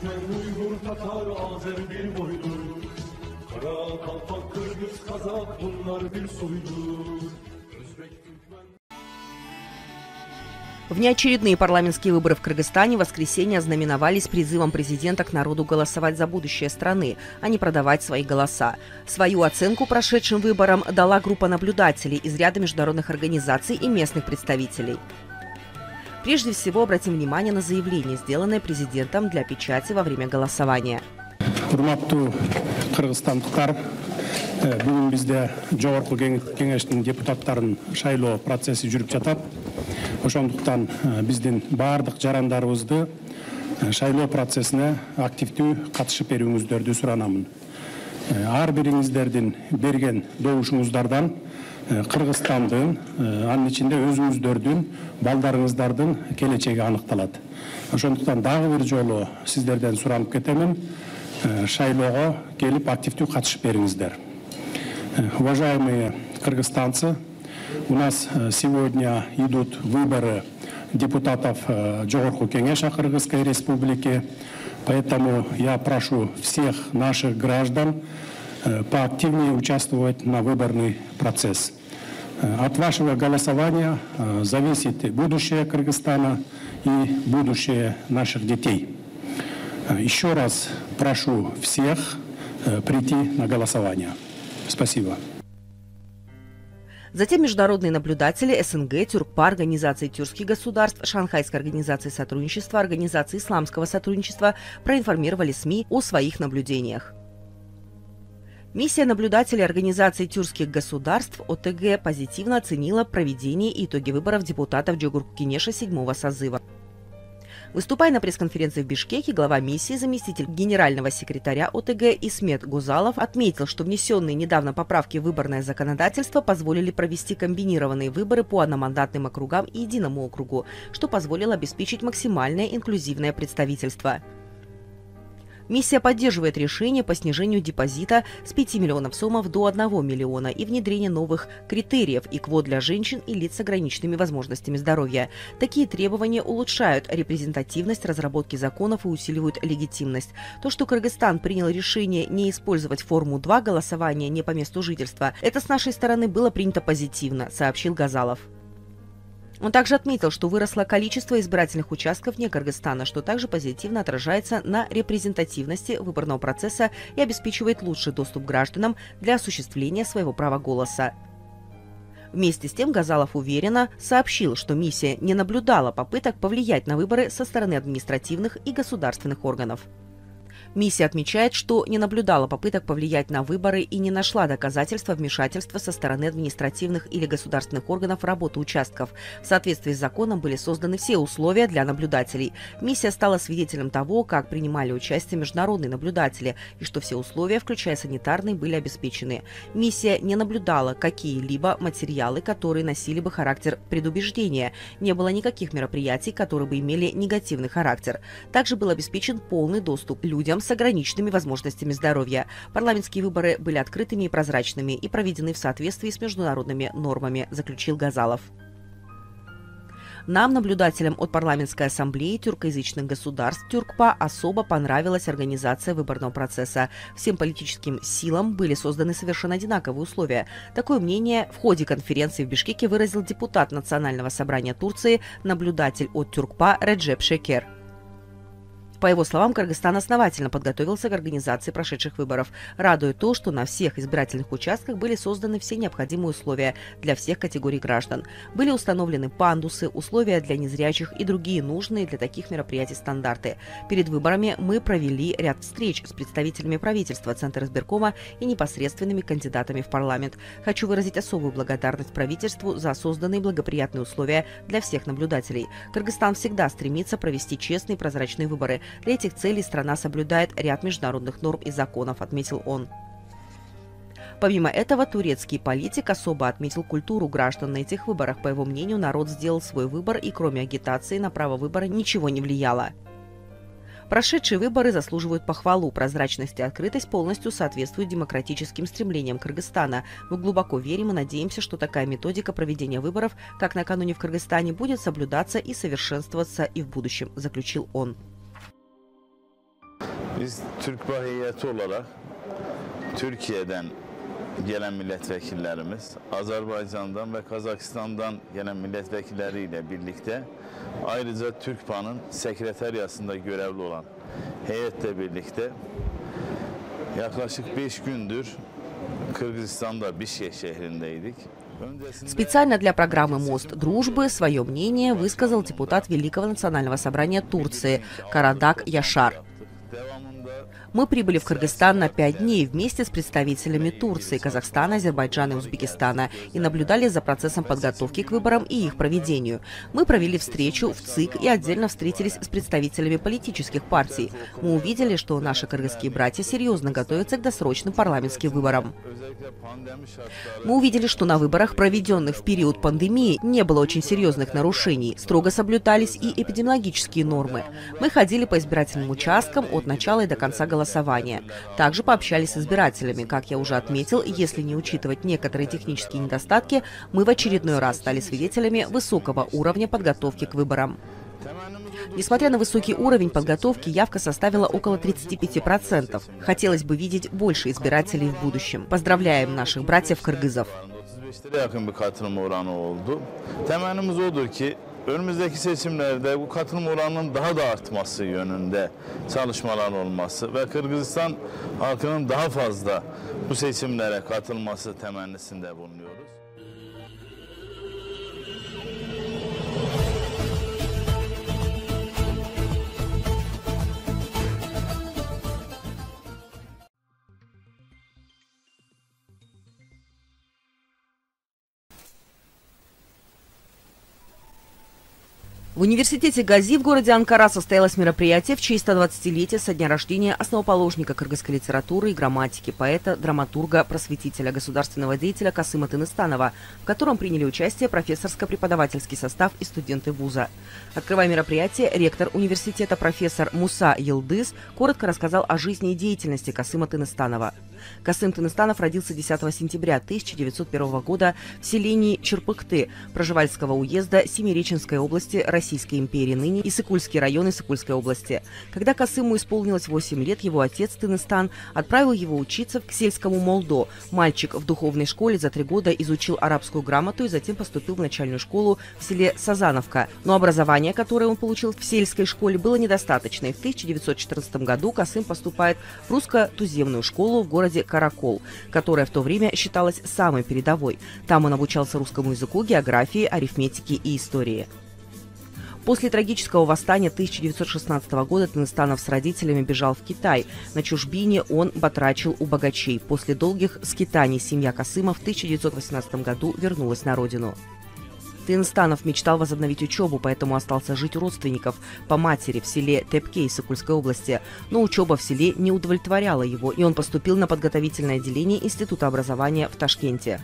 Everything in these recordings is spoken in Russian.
Türkmen, Uygur, Tatar, Azer bir boydur. Kara, Kalpak, Kırgız, Kazak bunlar bir soydur. Özbek, Türkmen... Внеочередные парламентские выборы в Кыргызстане в воскресенье ознаменовались призывом президента к народу голосовать за будущее страны, а не продавать свои голоса. Свою оценку прошедшим выборам дала группа наблюдателей из ряда международных организаций и местных представителей. Прежде всего, обратим внимание на заявление, сделанное президентом для печати во время голосования. Бүгін бізде жоғарғы кеңештің депутаттарын шайлоо процесси жүріп жатат. Ошондуктан биздин бардык жарандарыбызды шайлоо процессине активдүү катышып берүүңүздөрдү суранамын. Ар бириңиздердин берген добушуңуздардан Кыргызстандын, анын ичинде өзүңүздөрдүн, балдарыңыздардын келечеги аныкталат. Ошондуктан дагы бир жолу сиздерден суранып кетемин, шайлоого келип активдүү катышып бериңиздер. Уважаемые кыргызстанцы, у нас сегодня идут выборы депутатов Жогорку Кеңеша Кыргызской Республики, поэтому я прошу всех наших граждан поактивнее участвовать на выборный процесс. От вашего голосования зависит будущее Кыргызстана и будущее наших детей. Еще раз прошу всех прийти на голосование. Спасибо. Затем международные наблюдатели СНГ, Тюркпа, Организации тюркских государств, Шанхайской организации сотрудничества, Организации исламского сотрудничества проинформировали СМИ о своих наблюдениях. Миссия наблюдателей Организации тюркских государств ОТГ позитивно оценила проведение и итоги выборов депутатов Жогорку-Кенеша 7-го созыва. Выступая на пресс-конференции в Бишкеке, глава миссии, заместитель генерального секретаря ОТГ Исмет Гузалов отметил, что внесенные недавно поправки в выборное законодательство позволили провести комбинированные выборы по одномандатным округам и единому округу, что позволило обеспечить максимальное инклюзивное представительство. Миссия поддерживает решение по снижению депозита с 5 миллионов сомов до 1 миллиона и внедрение новых критериев и квот для женщин и лиц с ограниченными возможностями здоровья. Такие требования улучшают репрезентативность разработки законов и усиливают легитимность. То, что Кыргызстан принял решение не использовать форму 2 голосования не по месту жительства, это с нашей стороны было принято позитивно, сообщил Гузалов. Он также отметил, что выросло количество избирательных участков вне Кыргызстана, что также позитивно отражается на репрезентативности выборного процесса и обеспечивает лучший доступ гражданам для осуществления своего права голоса. Вместе с тем Гузалов уверенно сообщил, что миссия не наблюдала попыток повлиять на выборы со стороны административных и государственных органов. Миссия отмечает, что не наблюдала попыток повлиять на выборы и не нашла доказательства вмешательства со стороны административных или государственных органов в работу участков. В соответствии с законом были созданы все условия для наблюдателей. Миссия стала свидетелем того, как принимали участие международные наблюдатели, и что все условия, включая санитарные, были обеспечены. Миссия не наблюдала какие-либо материалы, которые носили бы характер предубеждения. Не было никаких мероприятий, которые бы имели негативный характер. Также был обеспечен полный доступ людям с ограниченными возможностями здоровья. Парламентские выборы были открытыми и прозрачными и проведены в соответствии с международными нормами, заключил Гузалов. Нам, наблюдателям от Парламентской ассамблеи тюркоязычных государств Тюркпа, особо понравилась организация выборного процесса. Всем политическим силам были созданы совершенно одинаковые условия. Такое мнение в ходе конференции в Бишкеке выразил депутат Национального собрания Турции, наблюдатель от Тюркпа Реджеп Шекер. По его словам, Кыргызстан основательно подготовился к организации прошедших выборов. Радует то, что на всех избирательных участках были созданы все необходимые условия для всех категорий граждан. Были установлены пандусы, условия для незрячих и другие нужные для таких мероприятий стандарты. Перед выборами мы провели ряд встреч с представителями правительства, Центра избиркома и непосредственными кандидатами в парламент. Хочу выразить особую благодарность правительству за созданные благоприятные условия для всех наблюдателей. Кыргызстан всегда стремится провести честные и прозрачные выборы. Для этих целей страна соблюдает ряд международных норм и законов, отметил он. Помимо этого, турецкий политик особо отметил культуру граждан на этих выборах. По его мнению, народ сделал свой выбор, и кроме агитации на право выбора ничего не влияло. Прошедшие выборы заслуживают похвалу. Прозрачность и открытость полностью соответствуют демократическим стремлениям Кыргызстана. Мы глубоко верим и надеемся, что такая методика проведения выборов, как накануне в Кыргызстане, будет соблюдаться и совершенствоваться и в будущем, заключил он. Biz Türkba heyeti olarak Türkiye'den gelen milletvekillerimiz, Azerbaycan'dan ve Kazakistan'dan gelen milletvekilleriyle birlikte ayrıca Türkpa'nın sekreteriyasında görevli olan heyetle birlikte yaklaşık 5 gündür Kırgızistan'da Bişkek şehrindeydik. Специально для программы «Мост дружбы» свое мнение высказал депутат Великого национального собрания Турции Карадак Яшар. Мы прибыли в Кыргызстан на 5 дней вместе с представителями Турции, Казахстана, Азербайджана и Узбекистана и наблюдали за процессом подготовки к выборам и их проведению. Мы провели встречу в ЦИК и отдельно встретились с представителями политических партий. Мы увидели, что наши кыргызские братья серьезно готовятся к досрочным парламентским выборам. Мы увидели, что на выборах, проведенных в период пандемии, не было очень серьезных нарушений. Строго соблюдались и эпидемиологические нормы. Мы ходили по избирательным участкам от начала и до конца голосования. Также пообщались с избирателями. Как я уже отметил, если не учитывать некоторые технические недостатки, мы в очередной раз стали свидетелями высокого уровня подготовки к выборам. Несмотря на высокий уровень подготовки, явка составила около 35%. Хотелось бы видеть больше избирателей в будущем. Поздравляем наших братьев-кыргызов. Önümüzdeki seçimlerde bu katılım oranının daha da artması yönünde çalışmalar olması ve Kırgızistan halkının daha fazla bu seçimlere katılması temennisinde bulunuyoruz. В университете Гази в городе Анкара состоялось мероприятие в честь 120-летия со дня рождения основоположника кыргызской литературы и грамматики, поэта, драматурга, просветителя, государственного деятеля Касыма Тыныстанова, в котором приняли участие профессорско-преподавательский состав и студенты вуза. Открывая мероприятие, ректор университета профессор Муса Йылдыз коротко рассказал о жизни и деятельности Касыма Тыныстанова. Касым Тыныстанов родился 10 сентября 1901 года в селении Черпыкты Проживальского уезда Семиреченской области Российской империи, ныне Исыкульский район Исыкульской области. Когда Касыму исполнилось 8 лет, его отец Тыныстан отправил его учиться к сельскому молдо. Мальчик в духовной школе за 3 года изучил арабскую грамоту и затем поступил в начальную школу в селе Сазановка. Но образование, которое он получил в сельской школе, было недостаточно. И в 1914 году Касым поступает в русско-туземную школу в городе Каракол, которая в то время считалась самой передовой. Там он обучался русскому языку, географии, арифметике и истории. После трагического восстания 1916 года Тыныстанов с родителями бежал в Китай. На чужбине он батрачил у богачей. После долгих скитаний семья Касыма в 1918 году вернулась на родину. Тыныстанов мечтал возобновить учебу, поэтому остался жить у родственников по матери в селе Тепке Исыкульской области. Но учеба в селе не удовлетворяла его, и он поступил на подготовительное отделение Института образования в Ташкенте.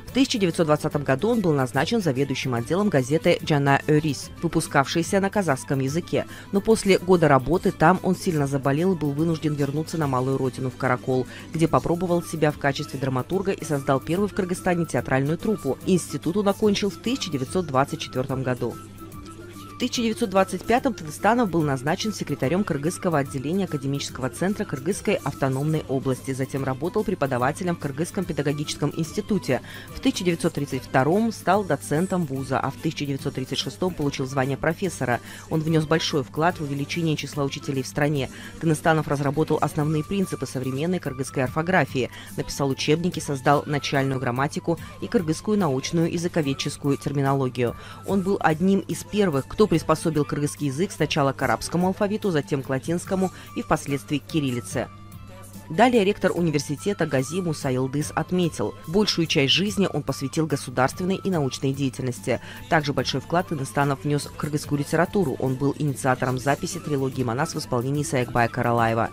В 1920 году он был назначен заведующим отделом газеты «Джана Өрис», выпускавшейся на казахском языке. Но после года работы там он сильно заболел и был вынужден вернуться на малую родину в Каракол, где попробовал себя в качестве драматурга и создал первую в Кыргызстане театральную труппу. Институт он окончил в 1924 году. В 1925-м Тыныстанов был назначен секретарем Кыргызского отделения Академического центра Кыргызской автономной области. Затем работал преподавателем в Кыргызском педагогическом институте. В 1932-м стал доцентом вуза, а в 1936-м получил звание профессора. Он внес большой вклад в увеличение числа учителей в стране. Тыныстанов разработал основные принципы современной кыргызской орфографии, написал учебники, создал начальную грамматику и кыргызскую научную языковедческую терминологию. Он был одним из первых, кто приспособил кыргызский язык сначала к арабскому алфавиту, затем к латинскому и впоследствии к кириллице. Далее ректор университета Гази Муса Йылдыз отметил, большую часть жизни он посвятил государственной и научной деятельности. Также большой вклад Тыныстанов внес в кыргызскую литературу. Он был инициатором записи трилогии «Манас» в исполнении Саякбая Каралаева.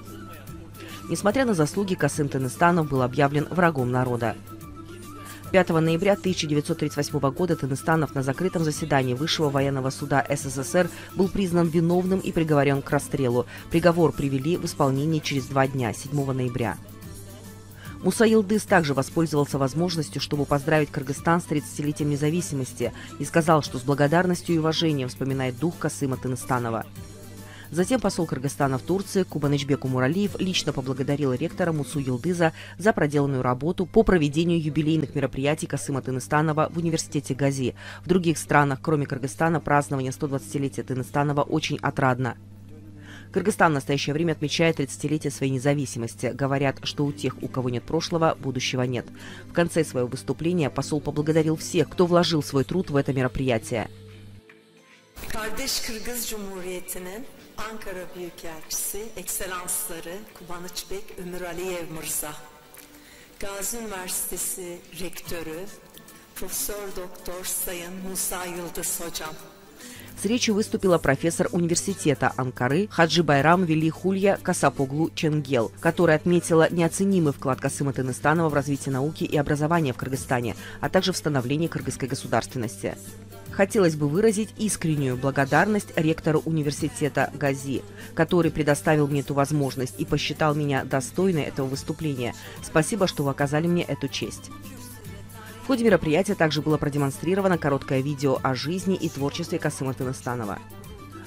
Несмотря на заслуги, Касым Тыныстанов был объявлен врагом народа. 5 ноября 1938 года Тыныстанов на закрытом заседании Высшего военного суда СССР был признан виновным и приговорен к расстрелу. Приговор привели в исполнение через 2 дня, 7 ноября. Муса Йылдыз также воспользовался возможностью, чтобы поздравить Кыргызстан с 30-летием независимости, и сказал, что с благодарностью и уважением вспоминает дух Касыма Тыныстанова. Затем посол Кыргызстана в Турции Кубанычбек Умуралиев лично поблагодарил ректора Мусу Йылдыза за проделанную работу по проведению юбилейных мероприятий Касыма Тыныстанова в университете Гази. В других странах, кроме Кыргызстана, празднование 120-летия Тыныстанова очень отрадно. Кыргызстан в настоящее время отмечает 30-летие своей независимости. Говорят, что у тех, у кого нет прошлого, будущего нет. В конце своего выступления посол поблагодарил всех, кто вложил свой труд в это мероприятие. Kardeş Kırgız Cumhuriyeti'nin Ankara Büyükelçisi, Ekselansları Kubanычbek Ömüraliyev Mirza, Gazi Üniversitesi Rektörü, Profesör Doktor Sayın Musa Yıldız Hocam. С речью выступила профессор университета Анкары Хаджибайрам Велихулья Касапоглу Ченгел, которая отметила неоценимый вклад Касыма Тыныстанова в развитие науки и образования в Кыргызстане, а также в становлении кыргызской государственности. Хотелось бы выразить искреннюю благодарность ректору университета Гази, который предоставил мне эту возможность и посчитал меня достойной этого выступления. Спасибо, что вы оказали мне эту честь. В ходе мероприятия также было продемонстрировано короткое видео о жизни и творчестве Касыма Тыныстанова.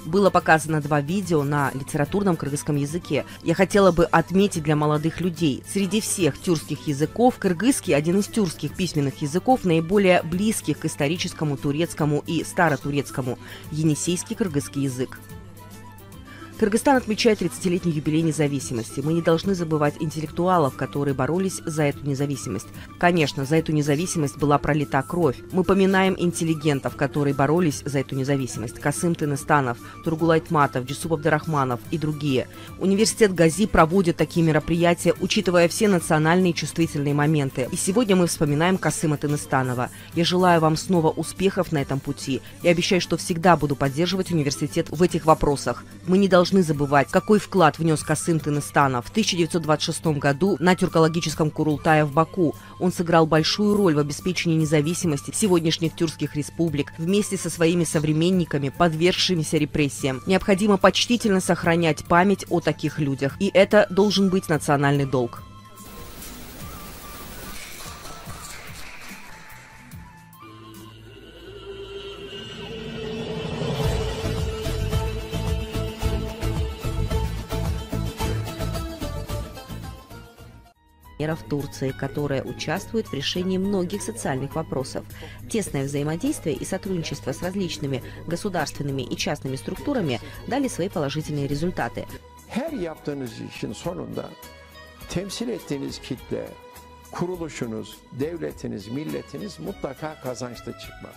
Было показано 2 видео на литературном кыргызском языке. Я хотела бы отметить для молодых людей: среди всех тюркских языков кыргызский один из тюркских письменных языков, наиболее близких к историческому турецкому и старотурецкому, енисейский кыргызский язык. Кыргызстан отмечает 30-летний юбилей независимости. Мы не должны забывать интеллектуалов, которые боролись за эту независимость. Конечно, за эту независимость была пролита кровь. Мы поминаем интеллигентов, которые боролись за эту независимость. Касым Тыныстанов, Тургулай Айтматов, Джусуп Абдурахманов и другие. Университет Гази проводит такие мероприятия, учитывая все национальные чувствительные моменты. И сегодня мы вспоминаем Касыма Тыныстанова. Я желаю вам снова успехов на этом пути. Я обещаю, что всегда буду поддерживать университет в этих вопросах. Мы не должны забывать, какой вклад внес Касым Тыныстанов в 1926 году на тюркологическом Курултае в Баку. Он сыграл большую роль в обеспечении независимости сегодняшних тюркских республик вместе со своими современниками, подвергшимися репрессиям. Необходимо почтительно сохранять память о таких людях, и это должен быть национальный долг. В Турции, которая участвует в решении многих социальных вопросов. Тесное взаимодействие и сотрудничество с различными государственными и частными структурами дали свои положительные результаты. Her yaptığınız işin sonunda temsil ettiğiniz kitle, kuruluşunuz, devletiniz, milletiniz mutlaka kazançlı çıkmalı.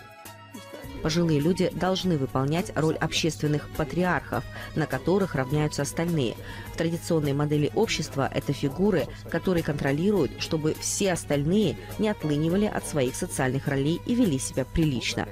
Пожилые люди должны выполнять роль общественных патриархов, на которых равняются остальные. В традиционной модели общества это фигуры, которые контролируют, чтобы все остальные не отлынивали от своих социальных ролей и вели себя прилично.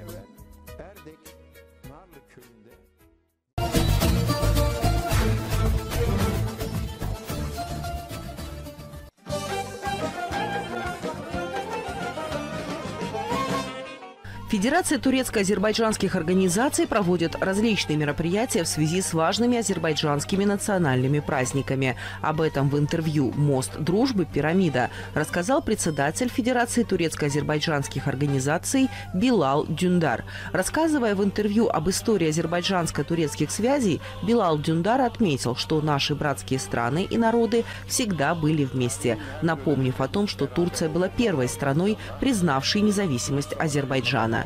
Федерация турецко-азербайджанских организаций проводит различные мероприятия в связи с важными азербайджанскими национальными праздниками. Об этом в интервью «Мост дружбы. Пирамида» рассказал председатель Федерации турецко-азербайджанских организаций Билал Дюндар. Рассказывая в интервью об истории азербайджанско-турецких связей, Билал Дюндар отметил, что наши братские страны и народы всегда были вместе, напомнив о том, что Турция была первой страной, признавшей независимость Азербайджана.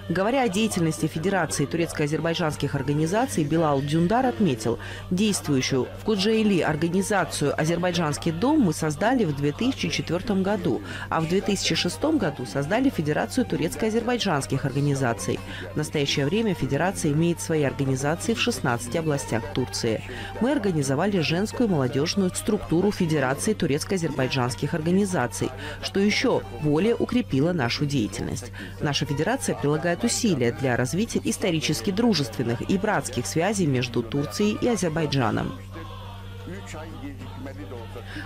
Говоря о деятельности Федерации турецко-азербайджанских организаций, Билал Дюндар отметил, действующую в Куджейли организацию «Азербайджанский дом» мы создали в 2004 году, а в 2006 году создали Федерацию турецко-азербайджанских организаций. В настоящее время Федерация имеет свои организации в 16 областях Турции. Мы организовали женскую молодежную структуру Федерации турецко-азербайджанских организаций, что еще более укрепило нашу деятельность. Наша федерация прилагает усилия для развития исторически дружественных и братских связей между Турцией и Азербайджаном.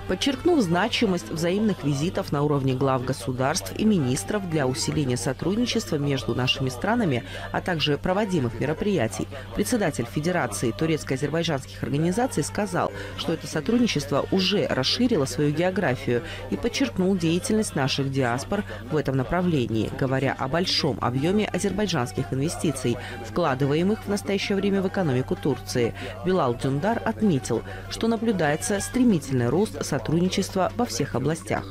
Подчеркнув значимость взаимных визитов на уровне глав государств и министров для усиления сотрудничества между нашими странами, а также проводимых мероприятий, председатель Федерации турецко-азербайджанских организаций сказал, что это сотрудничество уже расширило свою географию и подчеркнул деятельность наших диаспор в этом направлении, говоря о большом объеме азербайджанских инвестиций, вкладываемых в настоящее время в экономику Турции. Билал Дюндар отметил, что наблюдается стремительный рост сотрудничества во всех областях.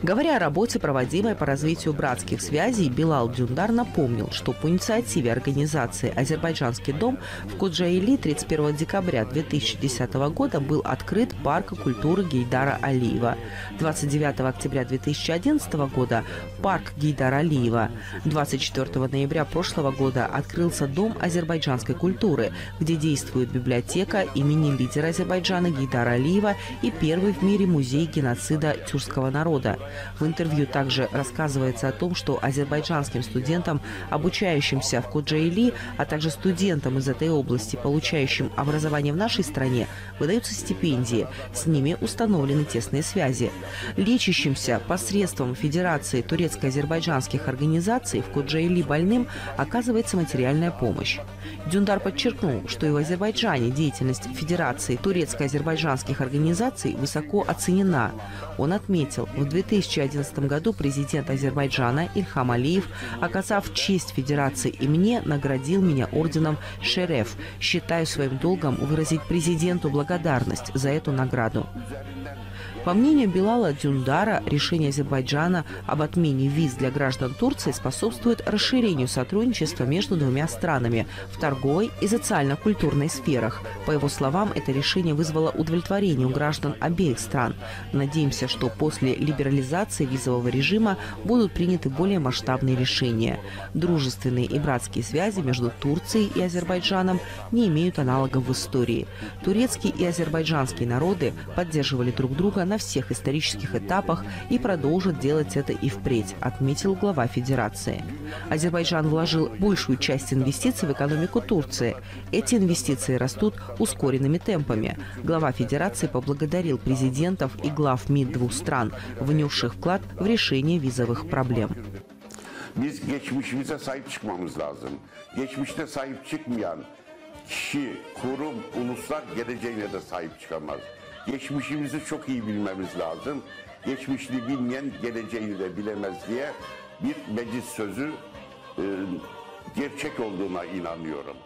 Говоря о работе, проводимой по развитию братских связей, Билал Дюндар напомнил, что по инициативе организации «Азербайджанский дом» в Коджаили 31 декабря 2010 года был открыт парк культуры Гейдара Алиева. 29 октября 2011 года – парк Гейдара Алиева. 24 ноября прошлого года открылся Дом азербайджанской культуры, где действует библиотека имени лидера Азербайджана Гейдара Алиева и первый в мире музей геноцида тюркского народа. В интервью также рассказывается о том, что азербайджанским студентам, обучающимся в Коджаили, а также студентам из этой области, получающим образование в нашей стране, выдаются стипендии. С ними установлены тесные связи. Лечащимся посредством Федерации турецко-азербайджанских организаций в Коджаили больным оказывается материальная помощь. Дюндар подчеркнул, что и в Азербайджане деятельность Федерации турецко-азербайджанских организаций высоко оценена. Он отметил, в 2011 году президент Азербайджана Ильхам Алиев, оказав честь Федерации и мне, наградил меня орденом Шереф. Считаю своим долгом выразить президенту благодарность за эту награду. По мнению Билала Дюндара, решение Азербайджана об отмене виз для граждан Турции способствует расширению сотрудничества между двумя странами в торговой и социально-культурной сферах. По его словам, это решение вызвало удовлетворение у граждан обеих стран. Надеемся, что после либерализации визового режима будут приняты более масштабные решения. Дружественные и братские связи между Турцией и Азербайджаном не имеют аналогов в истории. Турецкий и азербайджанские народы поддерживали друг друга на всех исторических этапах и продолжит делать это и впредь, отметил глава Федерации. Азербайджан вложил большую часть инвестиций в экономику Турции. Эти инвестиции растут ускоренными темпами. Глава Федерации поблагодарил президентов и глав МИД двух стран, внесших вклад в решение визовых проблем. Biz geçmişimize sahip çıkmamız lazım. Geçmişte sahip çıkmayan kişi, kurum, uluslar geleceğine de sahip çıkamaz. Geçmişimizi çok iyi bilmemiz lazım. Geçmişini bilmeyen geleceğini de bilemez diye bir meclis sözü gerçek olduğuna inanıyorum.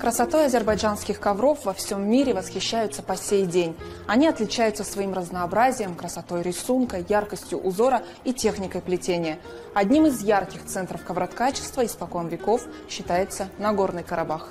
Красотой азербайджанских ковров во всем мире восхищаются по сей день. Они отличаются своим разнообразием, красотой рисунка, яркостью узора и техникой плетения. Одним из ярких центров ковроткачества испокон веков считается Нагорный Карабах.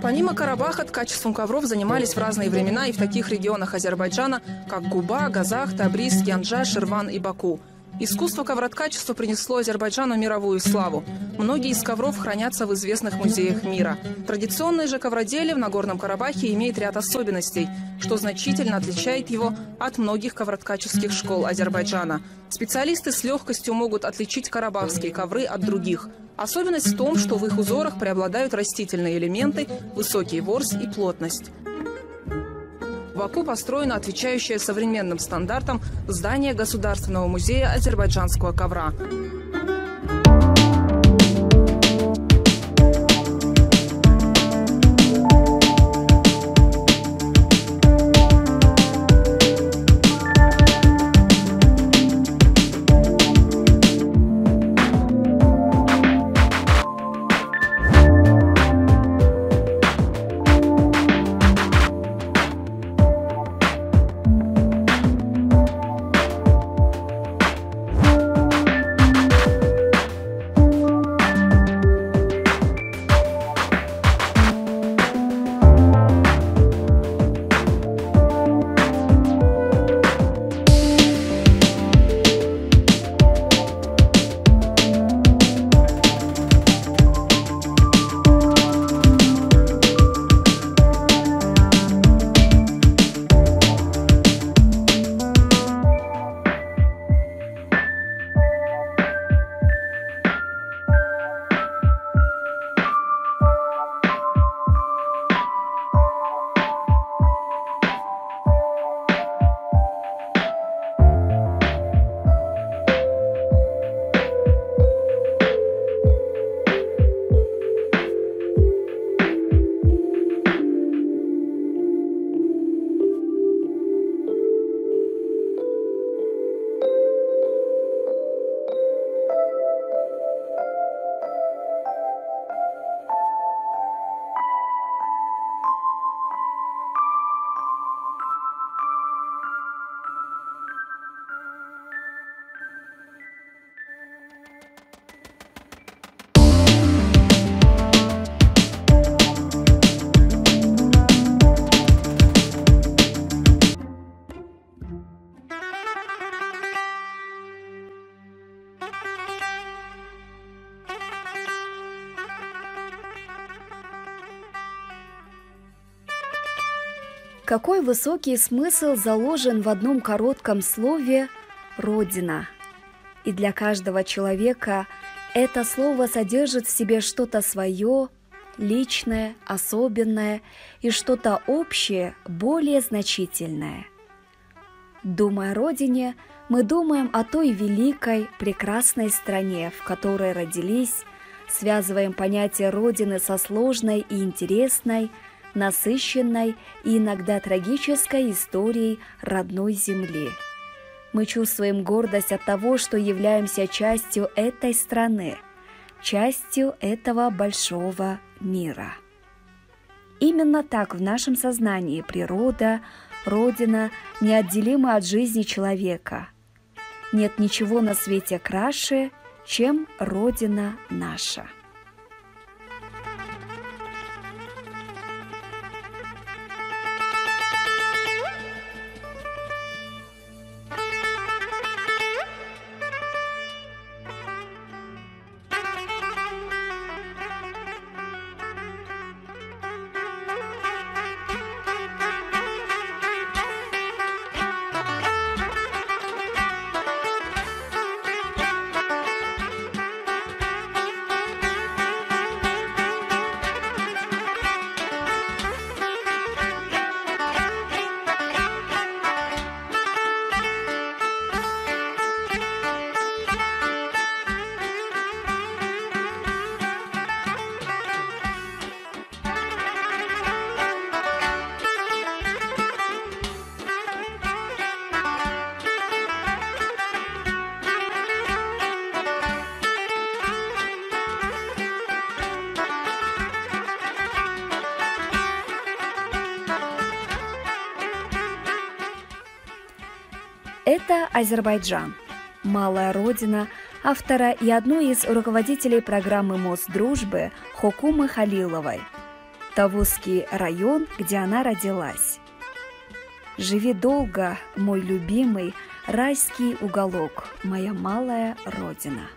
Помимо Карабаха, ткачеством ковров занимались в разные времена и в таких регионах Азербайджана, как Губа, Газах, Табриз, Янджа, Ширван и Баку. Искусство ковроткачества принесло Азербайджану мировую славу. Многие из ковров хранятся в известных музеях мира. Традиционное же ковроделие в Нагорном Карабахе имеет ряд особенностей, что значительно отличает его от многих ковроткаческих школ Азербайджана. Специалисты с легкостью могут отличить карабахские ковры от других. Особенность в том, что в их узорах преобладают растительные элементы, высокий ворс и плотность. В Баку построено отвечающее современным стандартам здание Государственного музея азербайджанского ковра. Какой высокий смысл заложен в одном коротком слове «Родина». И для каждого человека это слово содержит в себе что-то свое, личное, особенное и что-то общее, более значительное. Думая о родине, мы думаем о той великой, прекрасной стране, в которой родились, связываем понятие родины со сложной и интересной, насыщенной и иногда трагической историей родной земли. Мы чувствуем гордость от того, что являемся частью этой страны, частью этого большого мира. Именно так в нашем сознании природа, Родина неотделимы от жизни человека. Нет ничего на свете краше, чем Родина наша. Это Азербайджан, малая родина автора и одной из руководителей программы Мосдружбы Хокумы Халиловой. Тавузский район, где она родилась. Живи долго, мой любимый, райский уголок, моя малая родина.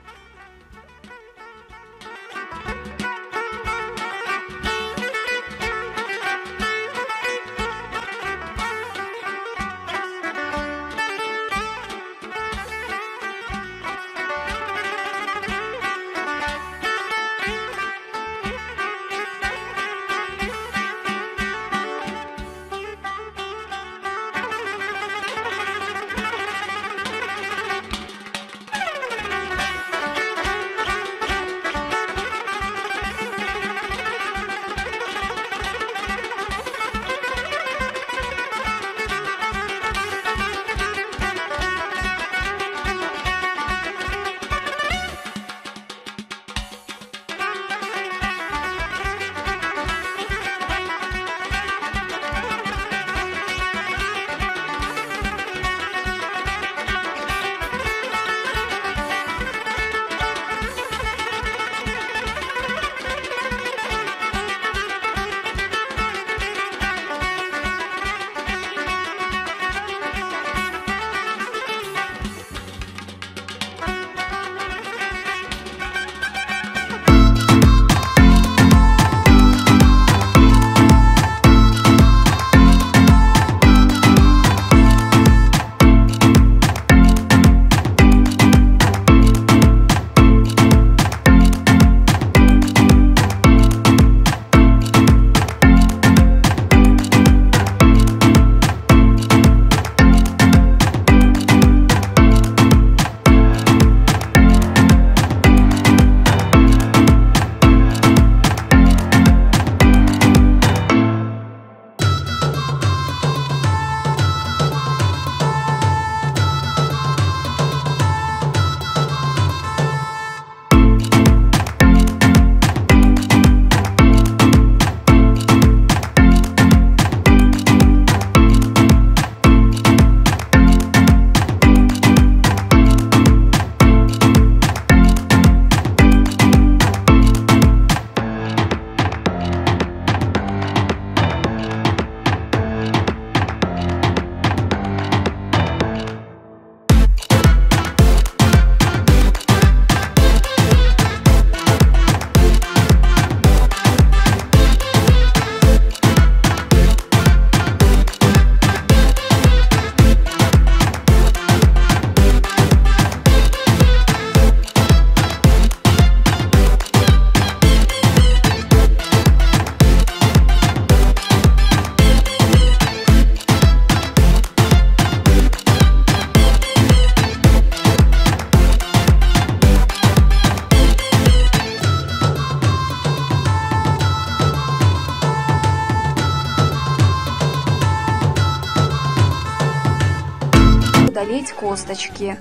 удалить косточки.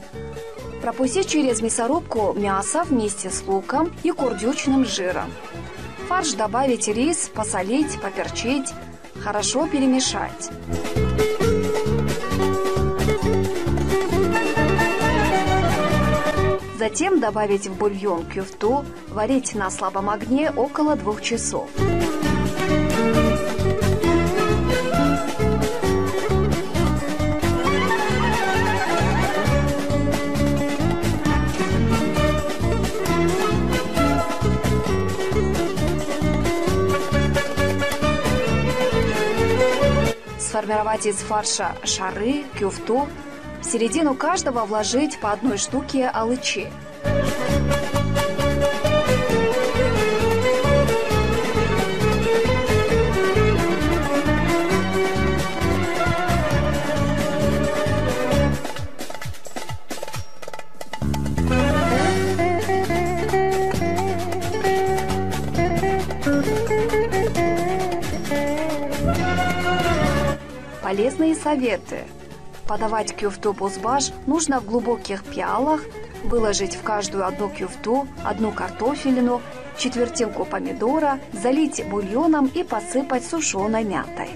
Пропустить через мясорубку мясо вместе с луком и курдючным жиром. В фарш добавить рис, посолить, поперчить, хорошо перемешать. Затем добавить в бульон кюфту, варить на слабом огне около 2 часов. Сформировать из фарша шары, кюфту. В середину каждого вложить по 1 штуке алычи. Полезные советы. Подавать кюфту бузбаш нужно в глубоких пиалах, выложить в каждую 1 кюфту, 1 картофелину, четвертинку помидора, залить бульоном и посыпать сушеной мятой.